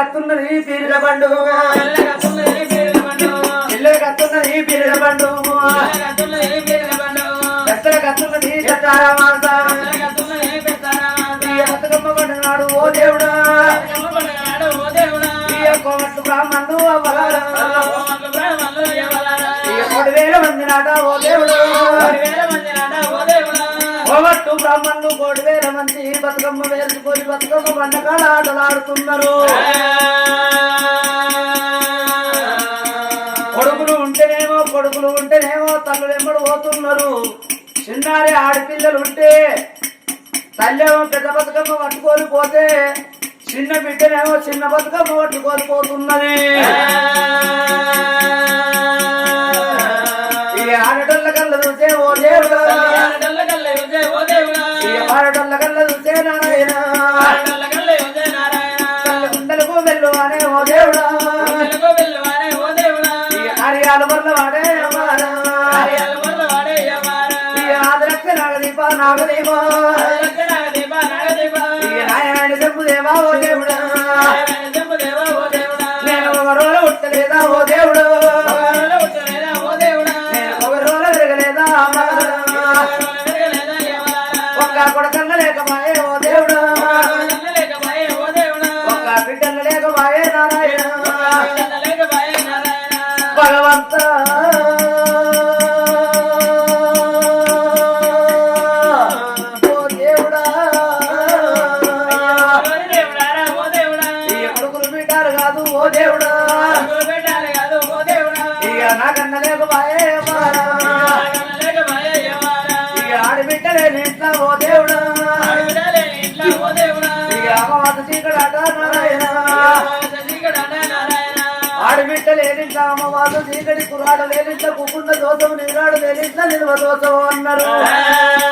కత్తున్నది పీరిల బండు పిల్లలు కత్తున్నది పీరిల బండు పెద్దల కత్తున్నది పెద్దారామాత బతుకమ్మ పండుగనాడు ఓ దేవుడా కోమట్లు బ్రాహ్మణులు అవ్వలారా 3,000 మంది నాట ఓ దేవుడు కోమట్లు బ్రాహ్మణులు 3,000 మంది బతుకమ్మ వేసుకొని బతుకమ్మ పండగల ఆటలాడుతున్నారు. కొడుకులు ఉంటేనేమో తల్లులు ఎంబడి పోతున్నారు. చిన్నారి ఆడపిల్లలు ఉంటే తల్లేమో పెద్ద బతుకమ్మ పట్టుకొని పోతే చిన్న బిడ్డనేమో చిన్న బతుకమ్మ పట్టుకొని పోతున్నది. ఈ ఆడటోళ్ళ కళ్ళ చూసే ఓ దేవుడు ఈ ఆడటోళ్ళ కళ్ళ చూసే నారాయణ గుండెలకు వెళ్ళు అనే ఓ దేవుడా ఈ ఆర్యాల వల్ల వాడే నాగదేవా నారాయణ చెప్పుదేవా ఓ దేవుడా నేను ఒక రోజు ఉట్టలేదా ఓ దేవుడు నేను ఒక రోజు విరగలేదా ఒక్క కొడకన్న లేకమాయే ఓ దేవుడు ఒక్క బిడ్డన్న లేకమాయే నారాయణ భగవంత ఆడబిడ్డలేనిట్లా అమ్మవారు చీకటి కురాడు లేనిట్లా కుకుండ దోషము నీరాడు లేనిట్లా నిల్వ దోషము అన్నారు.